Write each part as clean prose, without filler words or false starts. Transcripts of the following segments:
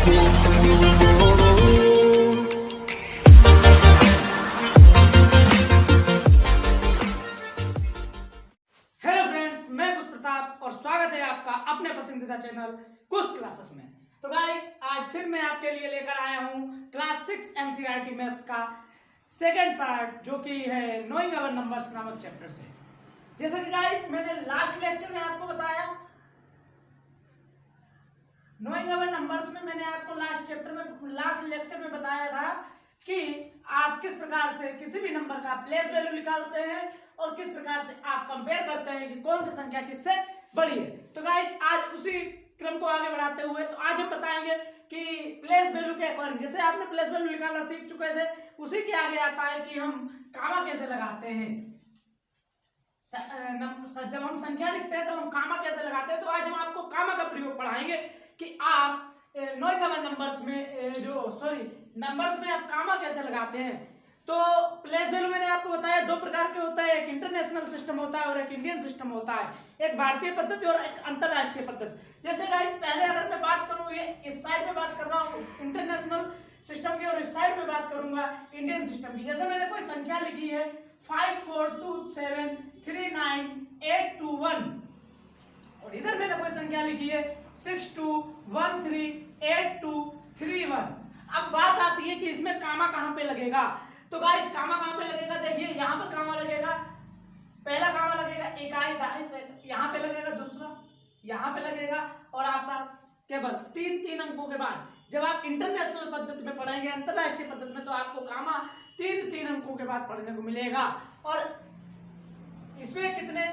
Friends, मैं कुश प्रताप और स्वागत है आपका अपने पसंदीदा चैनल कुश क्लासेस में। तो गाइज आज फिर मैं आपके लिए लेकर आया हूँ क्लास 6 एनसीईआरटी मैथ्स का सेकंड पार्ट, जो कि है नोइंग अवर नंबर्स नामक चैप्टर से। जैसा कि गाइज मैंने लास्ट लेक्चर में आपको बताया, नोइंग अवर नंबर्स में मैंने आपको लास्ट लेक्चर में बताया था कि आप किस प्रकार से किसी भी नंबर का प्लेस वैल्यू निकालते हैं और किस प्रकार से आप कंपेयर करते हैं कि कौन सी संख्या किससे बड़ी है। तो गाइज आज उसी क्रम को आगे बढ़ाते हुए तो आज हम बताएंगे कि प्लेस वैल्यू के अकॉर्डिंग, जैसे आपने प्लेस वैल्यू निकालना सीख चुके थे, उसी के आगे आता है कि हम कामा कैसे लगाते हैं। जब हम संख्या लिखते हैं तो हम कामा कैसे लगाते हैं। तो आज हम आपको कामा का प्रयोग पढ़ाएंगे कि आप नोइंग अवर नंबर्स में नंबर्स में आप कामा कैसे लगाते हैं। तो प्लेस वैल्यू मैंने आपको बताया दो प्रकार के होता है, एक इंटरनेशनल सिस्टम होता है और एक इंडियन सिस्टम होता है, एक भारतीय पद्धति और एक अंतरराष्ट्रीय पद्धति। जैसे गाइस पहले अगर मैं बात करूं, ये इस साइड में बात कर रहा हूं इंटरनेशनल सिस्टम की और इस साइड में बात करूंगा इंडियन सिस्टम की। जैसे मैंने कोई संख्या लिखी है 54273981 और इधर मैंने कोई संख्या लिखी है 62138231। अब बात आती है कि इसमें कामा कहां पे लगेगा। तो गाइस कामा कहां पे लगेगा, देखिए यहां पर कामा लगेगा, पहला कामा लगेगा इकाई दहाई से, यहां पे लगेगा दूसरा, यहां पे लगेगा और आपका केवल तीन अंकों के बाद जब आप इंटरनेशनल पद्धति में पढ़ेंगे, अंतरराष्ट्रीय पद्धति में, तो आपको कामा तीन अंकों के बाद पढ़ने को मिलेगा। और इसमें कितने,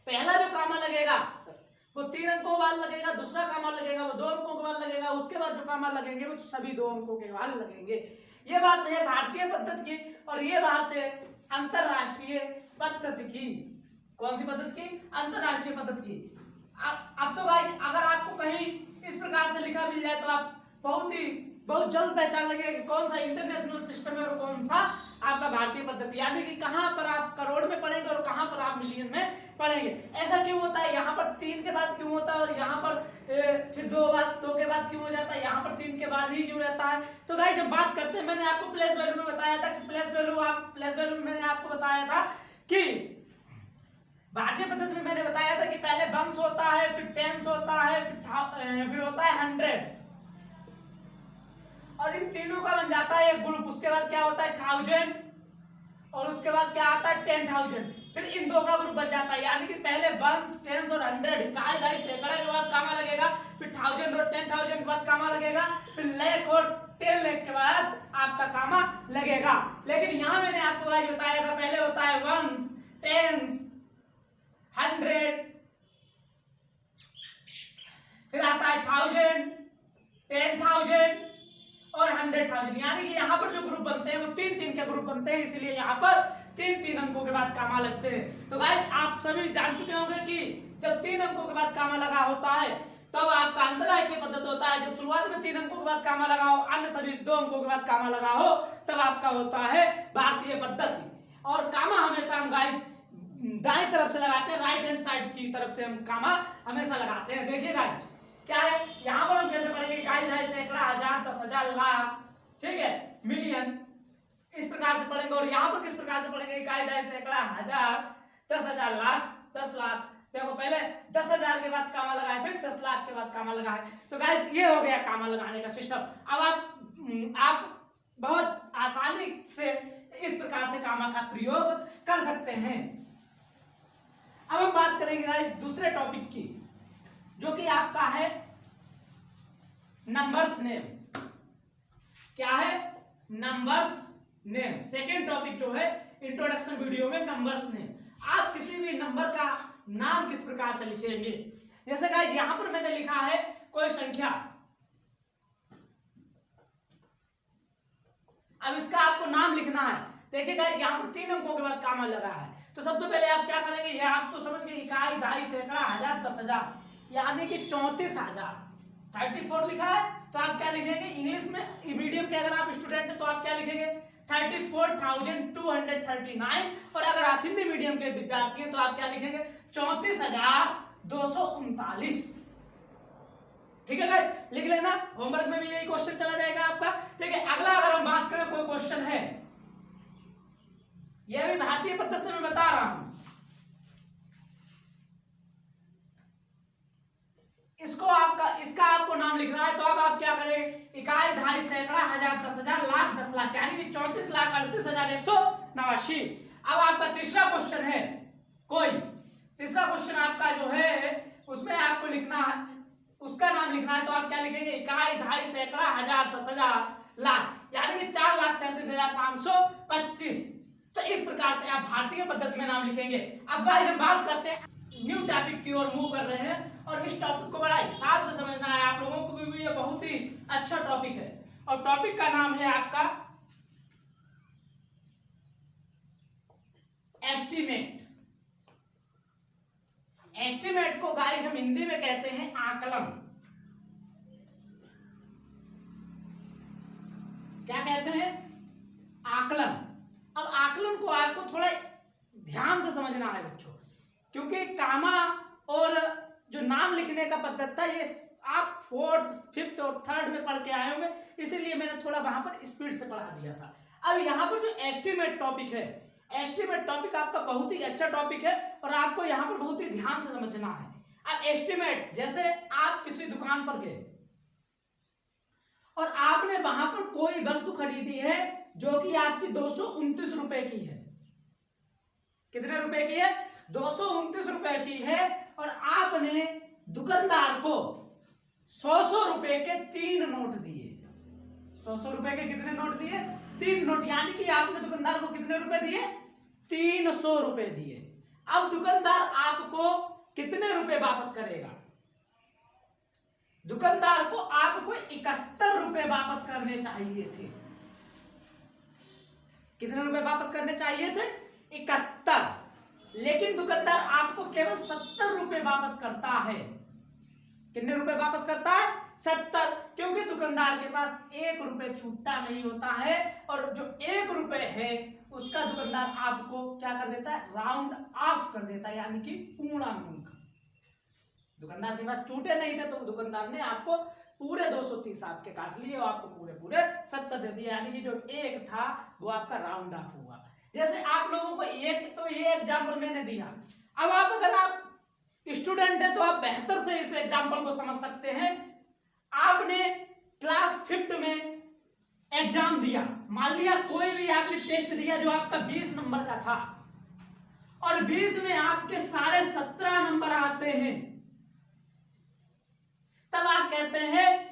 पहला जो कामा लगेगा वो 3 अंकों के बाद लगेगा, दूसरा कामा लगेगा वो 2 अंकों के बाद लगेगा, उसके बाद जो कामा लगेंगे वो सभी 2 अंकों के बाद लगेंगे। ये बात है भारतीय पद्धति की और ये बात है अंतरराष्ट्रीय पद्धति की। कौन सी पद्धति की? अंतरराष्ट्रीय पद्धति की। अब तो भाई अगर आपको कहीं इस प्रकार से लिखा मिल जाए तो आप बहुत जल्द पहचान लेंगे कि कौन सा इंटरनेशनल सिस्टम है और कौन सा आपका भारतीय पद्धति, यानी कि कहां पर आप करोड़ में पढ़ेंगे और कहां पर आप मिलियन में पढ़ेंगे। ऐसा क्यों होता है, यहाँ पर 3 के बाद क्यों होता है और यहाँ पर फिर 2 के बाद क्यों हो जाता है, यहाँ पर 3 के बाद ही क्यों रहता है। तो गाइस जब बात करते हैं, मैंने आपको प्लेस वैल्यू में बताया था कि प्लेस वैल्यू में मैंने आपको बताया था कि भारतीय पद्धति में मैंने बताया था कि पहले वंश होता है, फिर टेंस होता है, फिर होता है 100 और इन तीनों का बन जाता है एक ग्रुप। उसके बाद क्या होता है 1000 और उसके बाद क्या आता है 10,000, फिर इन दो का ग्रुप बन जाता है, यानी कि पहले वंस, टेंस और 100 इकाई दहाई सैकड़ा के बाद कामा लगेगा, फिर 1000 और 10,000 के बाद कामा लगेगा, फिर लाख और 10 लाख के बाद आपका कामा लगेगा। लेकिन यहाँ मैंने आपको आज बताया था पहले होता है वंस, टेंस, 100, फिर आता है 1000, 10,000 और 100,000, यानी कि यहाँ पर जो ग्रुप बनते हैं वो 3 के ग्रुप बनते हैं, इसलिए यहाँ पर 3 अंकों के बाद कामा लगते हैं। तो गाइस आप सभी जान चुके होंगे कि जब 3 अंकों के बाद कामा लगा होता है तब आपका अंतरराष्ट्रीय पद्धति होता है। जब शुरुआत में 3 अंकों के बाद कामा लगा हो, अन्य सभी 2 अंकों के बाद कामा लगा हो, तब आपका होता है भारतीय पद्धति। और कामा हमेशा हम गाइस दाएं तरफ से लगाते हैं, राइट हैंड साइड की तरफ से हम कामा हमेशा लगाते हैं। देखिए गाइस क्या है, यहाँ पर हम कैसे पढ़ेंगे, इकाई दहाई सैकड़ा, हजार, 10,000, लाख, ठीक है, मिलियन, इस प्रकार से पढ़ेंगे। और यहाँ पर किस प्रकार से पढ़ेंगे, इकाई दहाई सैकड़ा, हजार, 10,000, लाख, 10 लाख। देखो पहले 10,000 के बाद कामा लगा है, फिर 10 लाख के बाद कामा लगा है। तो गाइस ये हो गया कामा लगाने का सिस्टम। अब आप बहुत आसानी से इस प्रकार से कामा का प्रयोग कर सकते हैं। अब हम बात करेंगे गाइस दूसरे टॉपिक की, जो कि आपका है नंबर्स नेम। क्या है? Numbers name. सेकेंड टॉपिक जो है इंट्रोडक्शन वीडियो में नंबर्स नेम। आप किसी भी नंबर का नाम किस प्रकार से लिखेंगे। जैसे गाइस यहां पर मैंने लिखा है कोई संख्या, अब इसका आपको नाम लिखना है। देखिए गाइस यहां पर 3 अंकों के बाद कामा लगा है, तो सबसे पहले आप क्या करेंगे, ये आप तो समझ गए, इकाई दहाई सैकड़ा, हजार, 10,000, यानी कि 34,000। 34 लिखा है तो आप क्या लिखेंगे, इंग्लिश में मीडियम के अगर आप स्टूडेंट हैं तो आप क्या लिखेंगे 34,239, और अगर आप हिंदी मीडियम के विद्यार्थी हैं तो आप क्या लिखेंगे 34,239। ठीक है गाइस, लिख लेना, होमवर्क में भी यही क्वेश्चन चला जाएगा आपका। ठीक है, अगला अगर हम बात करें कोई क्वेश्चन है, यह भी भारतीय पद्धति से मैं बता रहा हूं, इसका आपको नाम लिखना है। तो अब आप क्या करें, इकाई, दहाई, सैकड़ा, हजार, 10,000, लाख, 10 लाख, यानी कि 34,38,189। अब आपका तीसरा क्वेश्चन है, कोई तीसरा क्वेश्चन आपका जो है उसमें आपको लिखना है, उसका नाम लिखना है। तो आप क्या लिखेंगे, इकाई, दहाई, सैकड़ा, हजार, 10,000, लाख, यानी कि 4,37,525। तो इस प्रकार से आप भारतीय पद्धति में नाम लिखेंगे। अब गाइस हम बात करते हैं न्यू टॉपिक की ओर मूव कर रहे हैं, और इस टॉपिक को बड़ा हिसाब से समझना है आप लोगों को, क्योंकि ये बहुत ही अच्छा टॉपिक है। और टॉपिक का नाम है आपका एस्टीमेट। एस्टीमेट को गाइस हम हिंदी में कहते हैं आकलन। क्या कहते हैं, आकलन। अब आकलन को आपको थोड़ा ध्यान से समझना है बच्चों, क्योंकि कामा और जो नाम लिखने का पद्धति था ये आप 4th, 5th और 3rd में पढ़ के आए होंगे, इसीलिए मैंने थोड़ा वहां पर स्पीड से पढ़ा दिया था। अब यहाँ पर जो एस्टीमेट टॉपिक है, एस्टीमेट टॉपिक आपका बहुत ही अच्छा टॉपिक है, और आपको यहाँ पर बहुत ही ध्यान से समझना है। अब एस्टीमेट, जैसे आप किसी दुकान पर गए और आपने वहां पर कोई वस्तु खरीदी है जो कि आपकी 229 रुपए की है। कितने रुपए की है, 229 रुपए की है, और आपने दुकानदार को 100 रुपए के 3 नोट दिए। 100 रुपए के कितने नोट दिए, 3 नोट, यानी कि आपने दुकानदार को कितने रुपए दिए, 300 रुपए दिए। अब दुकानदार आपको कितने रुपए वापस करेगा, दुकानदार को आपको 71 रुपए वापस करने चाहिए थे। कितने रुपए वापस करने चाहिए थे, 71, लेकिन दुकानदार आपको केवल 70 रुपए वापस करता है। कितने रुपए वापस करता है, 70, क्योंकि दुकानदार के पास 1 रुपए छूटा नहीं होता है, और जो 1 रुपए है उसका दुकानदार आपको क्या कर देता है, राउंड ऑफ कर देता है, यानी कि पूर्णांक। दुकानदार के पास छूटे नहीं थे तो दुकानदार ने आपको पूरे 230 आपके काट लिए और आपको पूरे 70 दे दिए, यानी कि जो 1 था वो आपका राउंड ऑफ हुआ। जैसे आप लोगों को एक, तो ये एग्जाम्पल मैंने दिया। अब आप अगर आप स्टूडेंट है तो आप बेहतर से इस एग्जाम्पल को समझ सकते हैं। आपने क्लास 5th में एग्जाम दिया, मान लिया कोई भी आपने टेस्ट दिया जो आपका 20 नंबर का था, और 20 में आपके 17.5 नंबर आते हैं, तब आप कहते हैं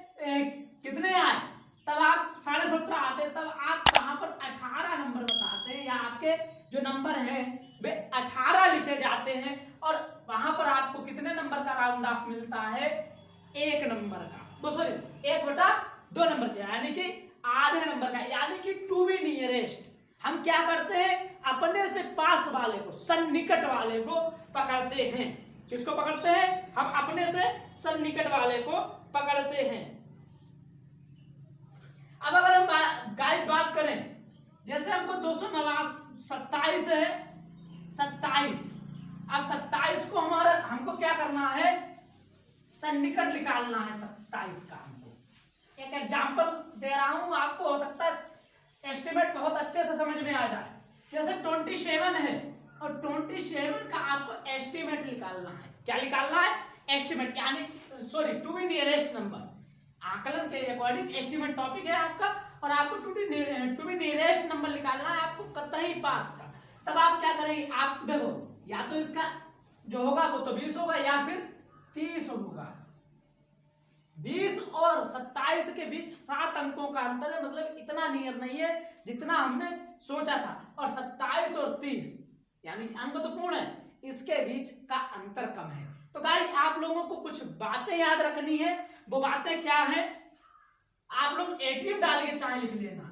कितने आए, तब आप 17.5 आते, तब आप कहां पर 18 नंबर बताते हैं, या आपके जो नंबर हैं वे 18 लिखे जाते हैं, और वहां पर आपको कितने नंबर का राउंड ऑफ मिलता है, 1 नंबर का, सॉरी 1/2 नंबर का, यानी कि आधे नंबर का, यानी कि टू बी नियरेस्ट। हम क्या करते हैं, अपने से पास वाले को, सन्निकट वाले को पकड़ते हैं। किसको पकड़ते हैं, हम अपने से सन्निकट वाले को पकड़ते हैं। अब अगर हम गाइस बात करें, जैसे हमको 227 है, 27, अब 27 को हमको क्या करना है, सन्निकट निकालना है 27 का। हमको एक एग्जांपल दे रहा हूं, आपको हो सकता है एस्टिमेट बहुत अच्छे से समझ में आ जाए। जैसे 27 है, और 27 का आपको एस्टिमेट निकालना है। क्या निकालना है, एस्टिमेट, यानी sorry to be nearest number. आकलन के अकॉर्डिंग एस्टिमेट टॉपिक है आपका, और आपको टू बी नियरेस्ट नंबर निकालना है, आपको कतई पास का। तब आप क्या करेंगे, आप देखो, या तो इसका जो होगा वो तो 20 होगा, या फिर 30 होगा। 20 और 27 के बीच 7 अंकों का अंतर है, मतलब इतना नियर नहीं है जितना हमने सोचा था। और 27 और 30 यानी अंक तो पूर्ण है, इसके बीच का अंतर कम है। तो गाइस आप लोगों को कुछ बातें याद रखनी है। वो बातें क्या है, आप लोग ATM डाल के चाहे लिख लेना।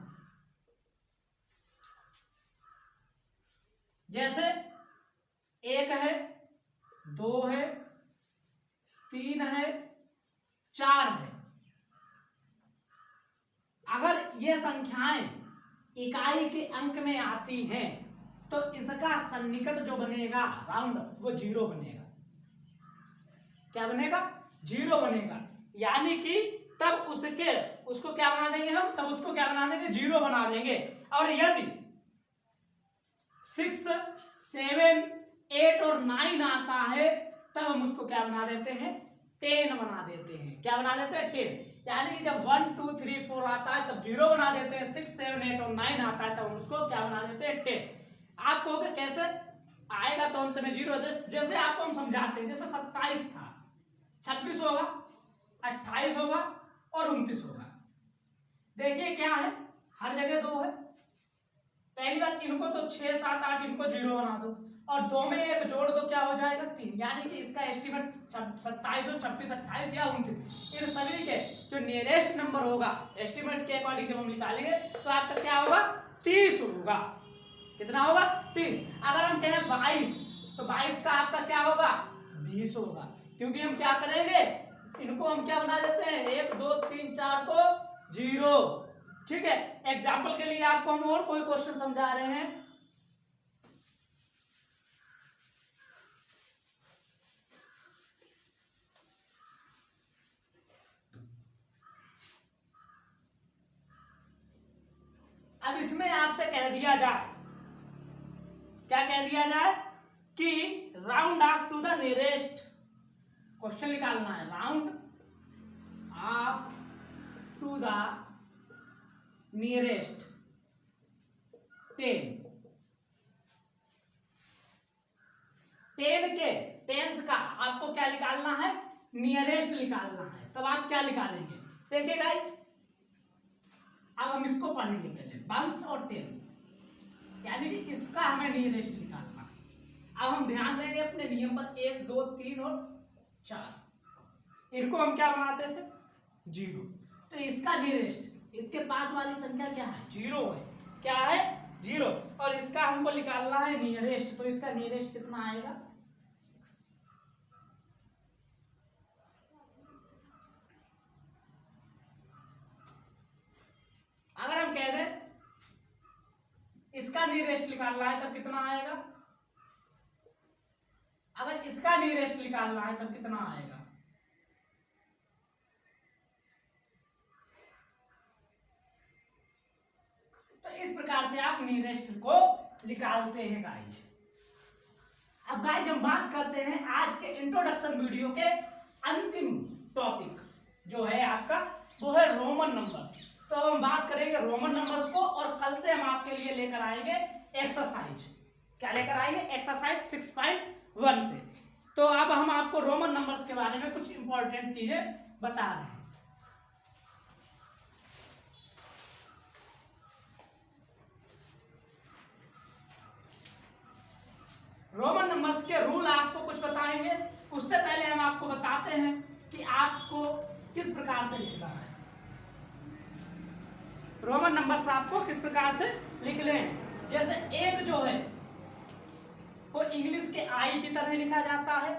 जैसे 1 है, 2 है, 3 है, 4 है। अगर ये संख्याएं इकाई के अंक में आती हैं तो इसका सन्निकट जो बनेगा राउंड, वो 0 बनेगा। क्या बनेगा, 0 बनेगा। यानी कि तब उसको क्या बना देंगे हम, तब उसको क्या बना देंगे, 0 बना देंगे। और यदि 6, 7, 8 और 9 आता है तब हम उसको क्या बना देते हैं, 10 बना देते हैं। क्या बना देते हैं, 10। यानी कि जब 1, 2, 3, 4 आता है तब 0 बना देते हैं, 6, 7, 8 और 9 आता है तब हम उसको क्या बना देते हैं, 10। आप कहोगे कैसे आएगा, तो अंत में 0। जैसे आपको हम समझाते हैं, जैसे 27 था, 26 होगा, 28 होगा और 29 होगा। देखिए क्या है, हर जगह 2 है। पहली बात, इनको तो 6, 7, 8 इनको 0 बना दो और 2 में 1 जोड़ दो, क्या हो जाएगा, 3। यानी कि इसका एस्टीमेट 27 और 26, 28 या 29, इन सभी के जो नियरेस्ट नंबर होगा एस्टीमेट के अकॉर्डिंग जब हम निकालेंगे तो आपका क्या होगा, 30 होगा। कितना होगा, 30। अगर हम कहें 22 तो 22 का आपका क्या होगा, 20 होगा। क्योंकि हम क्या करेंगे, इनको हम क्या बना देते हैं, 1, 2, 3, 4 को 0। ठीक है, एग्जाम्पल के लिए आपको हम और कोई क्वेश्चन समझा रहे हैं। अब इसमें आपसे कह दिया जाए, क्या कह दिया जाए कि round off to the nearest, question निकालना है, round off to the nearest 10 के टेंस का आपको क्या निकालना है, नियरेस्ट निकालना है। तब आप क्या निकालेंगे, देखिए गाइस, अब हम इसको पढ़ेंगे पहले, वंस और टेंस, यानी कि इसका हमें नियरेस्ट निकालना है। अब हम ध्यान देंगे अपने नियम पर, 1, 2, 3 और 4, इनको हम क्या बनाते थे, 0। तो इसका नियरेस्ट, इसके पास वाली संख्या क्या है, 0 है। क्या है, 0। और इसका हमको निकालना है नियरेस्ट, तो इसका नियरेस्ट कितना आएगा, 6। अगर हम कह दें इसका नियरेस्ट निकालना है तब कितना आएगा, अगर इसका नियरेस्ट निकालना है तब कितना आएगा, तो इस प्रकार से आप नियरेस्ट को निकालते हैं गाइज। अब गाइज हम बात करते हैं आज के इंट्रोडक्शन वीडियो के अंतिम टॉपिक जो है आपका, वो है रोमन नंबर्स। तो अब हम बात करेंगे रोमन नंबर्स को, और कल से हम आपके लिए लेकर आएंगे एक्सरसाइज। क्या लेकर आएंगे, एक्सरसाइज 6.1 से। तो अब हम आपको रोमन नंबर्स के बारे में कुछ इंपॉर्टेंट चीजें बता रहे हैं। रोमन नंबर्स के रूल आपको कुछ बताएंगे, उससे पहले हम आपको बताते हैं कि आपको किस प्रकार से लिखना है। रोमन नंबर्स आपको किस प्रकार से लिख लें, जैसे 1 जो है वो इंग्लिश के आई की तरह लिखा जाता है।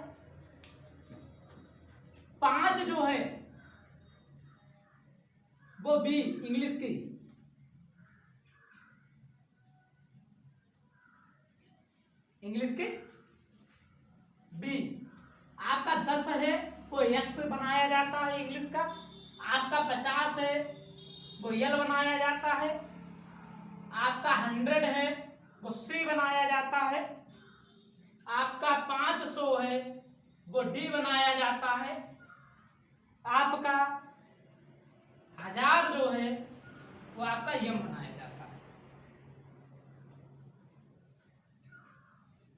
5 जो है वो बी, इंग्लिश की बी। आपका 10 है वो एक्स बनाया जाता है इंग्लिश का। आपका 50 है वो यल बनाया जाता है। आपका 100 है वो सी बनाया जाता है। आपका 500 है वो डी बनाया जाता है। आपका 1000 जो है वो आपका यम बनाया जाता है।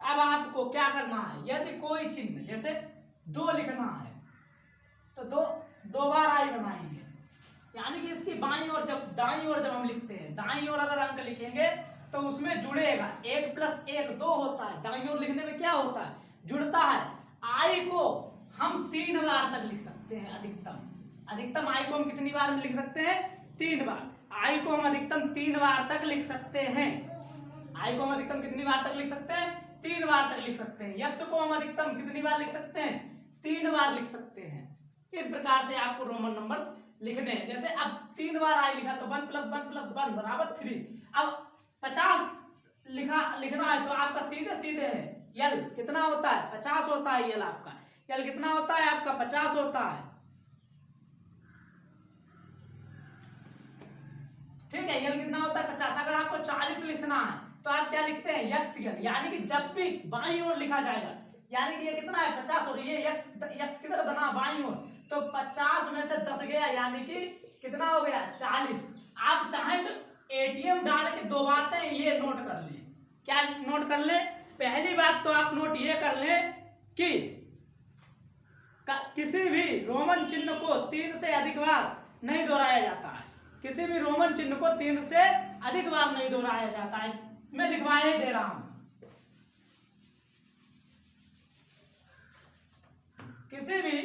अब आपको क्या करना है, यदि कोई चिन्ह जैसे 2 लिखना है तो दो बार आई बनाएंगे, यानी कि इसकी बाईं ओर जब दाईं ओर जब हम लिखते हैं, दाईं ओर अगर अंक लिखेंगे तो उसमें जुड़ेगा, 1 + 1 2 होता है। दाईं ओर लिखने में क्या होता है, जुड़ता है। आई को हम 3 बार तक लिख सकते हैं अधिकतम आई को हम कितनी बार लिख सकते हैं, 3 बार। आई को हम अधिकतम 3 बार तक लिख सकते हैं। आई को हम अधिकतम कितनी बार तक लिख सकते हैं, 3 बार तक लिख सकते हैं। यक्स को हम अधिकतम कितनी बार लिख सकते हैं, 3 बार लिख सकते हैं। इस प्रकार से आपको रोमन नंबर लिखने हैं। जैसे अब 3 बार आई लिखा तो 1 + 1 + 1 = 3। अब 50 लिखना है तो आपका सीधे है, यल कितना होता है, 50 होता है। यल कितना होता है आपका, 50 होता है। ठीक है। यल कितना होता है 50। अगर आपको 40 लिखना है तो आप क्या लिखते हैं यक्स यल, यानी कि जब भी बाईं ओर लिखा जाएगा, यानी कि ये कितना है 50 और ये यक्स किधर बना बाईं ओर, तो 50 में से 10 गया यानी कि कितना हो गया 40। आप चाहें तो एटीएम डाल के दो बातें ये नोट कर लें। क्या नोट कर लें? पहली बात तो आप नोट ये कर लें कि किसी भी रोमन चिन्ह को 3 से अधिक बार नहीं दोहराया जाता है। किसी भी रोमन चिन्ह को 3 से अधिक बार नहीं दोहराया जाता है। मैं लिखवाए दे रहा हूं। किसी भी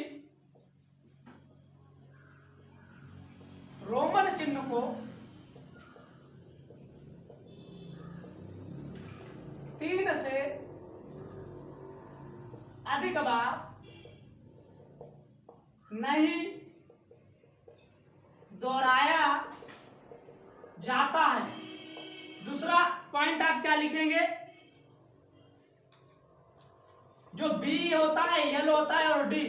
रोमन चिन्ह को 3 से अधिक बार नहीं दोहराया जाता है। दूसरा पॉइंट आप क्या लिखेंगे? जो बी होता है, एल होता है और डी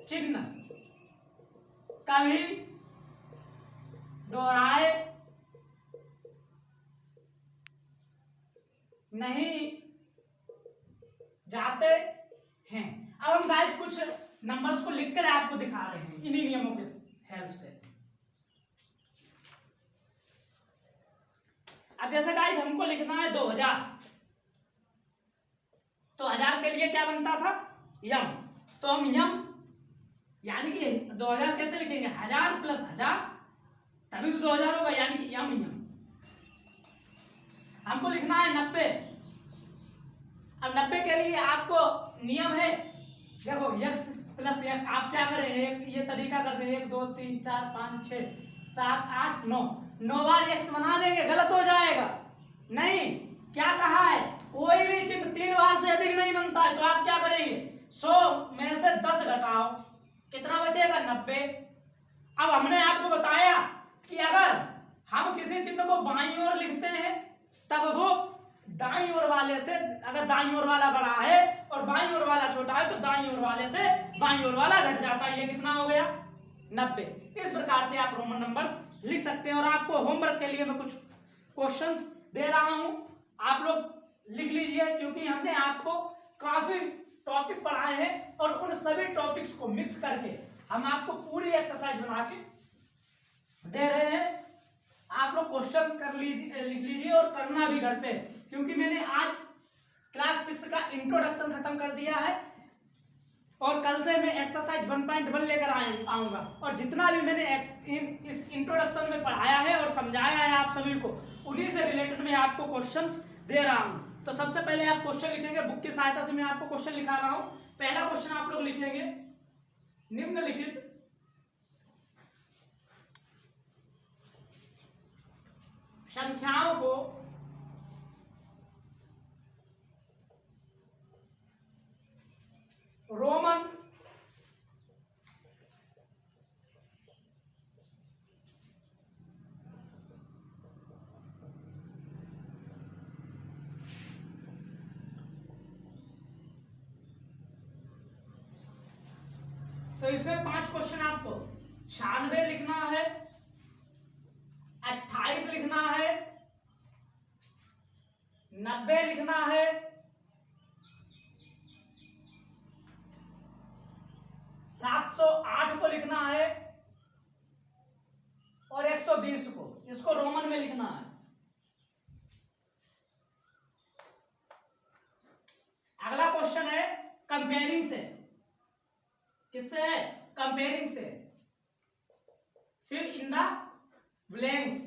चिन्ह कभी दोहराए नहीं जाते हैं। अब हम गाइस कुछ नंबर्स को लिखकर आपको दिखा रहे हैं इन्हीं नियमों के हेल्प से। अब जैसे गाइस हमको लिखना है 2000, तो 1000 के लिए क्या बनता था यम, तो हम यम यानी कि 2000 कैसे लिखेंगे 1000 प्लस 1000 तभी तो 2000 होगा, यानी कि यम यम। हमको लिखना है 90। अब 90 के लिए आपको नियम है, देखो x प्लस x, आप क्या करें ये तरीका कर दें 1 2 3 4 5 6 7 8 9, 9 बार x बना देंगे, गलत हो जाएगा। नहीं, क्या कहा है कोई भी चिन्ह 3 बार से अधिक नहीं बनता है। तो आप क्या करेंगे 100 में से 10 घटाओ, कितना बचेगा 90। अब हमने आपको बताया कि अगर हम किसी चिन्ह को बाईं ओर लिखते हैं तब वो दाईं ओर वाले से, अगर दाईं ओर वाला बड़ा है और बाईं ओर वाला छोटा है तो दाईं ओर वाले से बाईं ओर वाला घट जाता है। ये कितना हो गया 90। इस प्रकार से आप रोमन नंबर्स लिख सकते हैं। और आपको होमवर्क के लिए मैं कुछ क्वेश्चंस दे रहा हूं, आप लोग लिख लीजिए, क्योंकि हमने आपको काफी टॉपिक पढ़ाए हैं और उन सभी टॉपिक्स को मिक्स करके हम आपको पूरी एक्सरसाइज बना के दे रहे हैं। आप लोग क्वेश्चन कर लीजिए, लिख लीजिए और करना भी घर पे, क्योंकि मैंने आज क्लास 6 का इंट्रोडक्शन खत्म कर दिया है और कल से मैं एक्सरसाइज 1.1 लेकर आऊंगा। और जितना भी मैंने इस इंट्रोडक्शन में पढ़ाया है और समझाया है आप सभी को, उन्हीं से रिलेटेड मैं आपको क्वेश्चंस दे रहा हूं। तो सबसे पहले आप क्वेश्चन लिखेंगे, बुक की सहायता से मैं आपको क्वेश्चन लिखा रहा हूं। पहला क्वेश्चन आप लोग लिखेंगे, निम्नलिखित संख्याओं को रोमन तो इसमें 5 क्वेश्चन आपको 96 लिखना है, 28 लिखना है, 90 लिखना है, 708 को लिखना है और 120 को, इसको रोमन में लिखना है। अगला क्वेश्चन है कंपेयरिंग से, किससे है कंपेयरिंग से, फिल इन द ब्लैंक्स।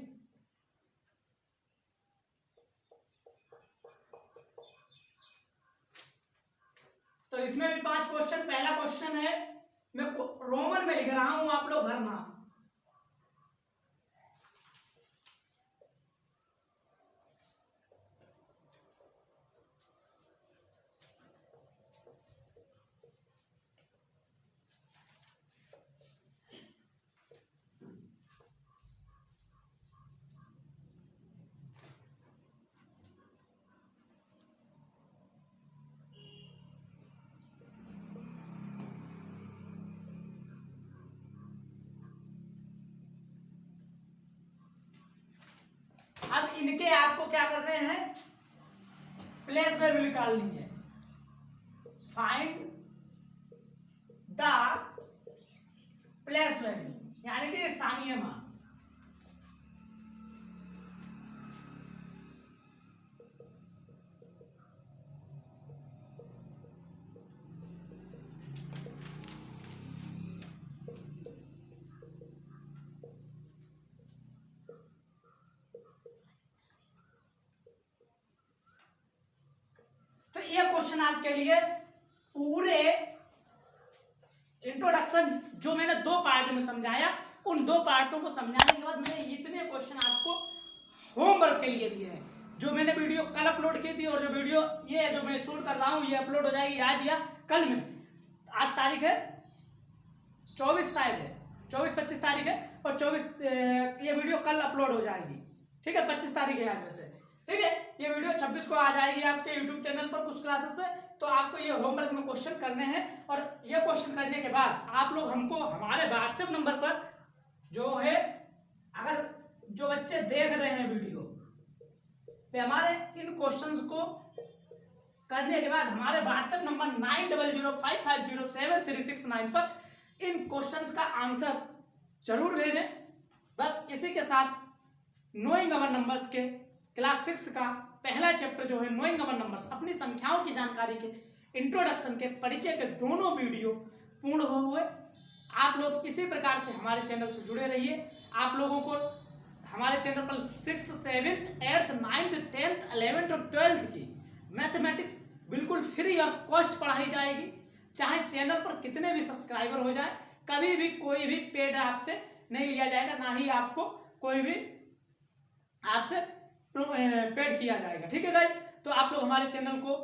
तो इसमें भी 5 क्वेश्चन। पहला क्वेश्चन है, मैं रोमन में लिख रहा हूं, आप लोग भरना। इनके आपको क्या करने हैं, प्लेस वैल्यू निकालनी है। फाइंड द प्लेस वैल्यू यानी कि स्थानीय मान। तो ये क्वेश्चन आपके लिए पूरे इंट्रोडक्शन जो मैंने 2 पार्ट में समझाया, उन 2 पार्टों को समझाने के बाद मैंने इतने क्वेश्चन आपको होमवर्क के लिए दिए हैं। जो मैंने वीडियो कल अपलोड की थी और जो वीडियो ये जो मैं शूट कर रहा हूँ ये अपलोड हो जाएगी आज या कल में। आज तारीख है 24 शायद है, 24-25 तारीख है और 24 ये वीडियो कल अपलोड हो जाएगी। ठीक है, 25 तारीख है आज वैसे। ठीक है, ये वीडियो 26 को आ जाएगी आपके यूट्यूब चैनल पर कुछ क्लासेस पे। तो आपको ये होमवर्क में क्वेश्चन करने हैं और ये क्वेश्चन करने के बाद आप लोग हमको हमारे व्हाट्सएप नंबर पर जो है, अगर जो बच्चे देख रहे हैं वीडियो पे, हमारे इन क्वेश्चंस को करने के बाद हमारे व्हाट्सएप नंबर 9005507369 पर इन क्वेश्चंस का आंसर जरूर भेजें। बस इसी के साथ नोइंग अवर नंबर्स के क्लास 6 का पहला चैप्टर जो है नोइंग अवर नंबर्स, अपनी संख्याओं की जानकारी के इंट्रोडक्शन के परिचय के दोनों वीडियो पूर्ण हुए। आप लोग इसी प्रकार से हमारे चैनल से जुड़े रहिए। आप लोगों को हमारे चैनल पर 6th, 7th, 8th, 9th, 10th, 11th और 12th की मैथमेटिक्स बिल्कुल फ्री ऑफ कॉस्ट पढ़ाई जाएगी। चाहे चैनल पर कितने भी सब्सक्राइबर हो जाए, कभी भी कोई भी पेड आपसे नहीं लिया जाएगा, ना ही आपको कोई भी आपसे पेड किया जाएगा। ठीक है गाइस, तो आप लोग हमारे चैनल को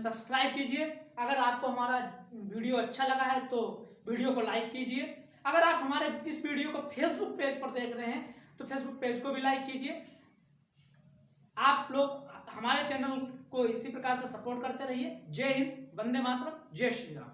सब्सक्राइब कीजिए। अगर आपको हमारा वीडियो अच्छा लगा है तो वीडियो को लाइक कीजिए। अगर आप हमारे इस वीडियो को फेसबुक पेज पर देख रहे हैं तो फेसबुक पेज को भी लाइक कीजिए। आप लोग हमारे चैनल को इसी प्रकार से सपोर्ट करते रहिए। जय हिंद, वंदे मातरम, जय श्री राम।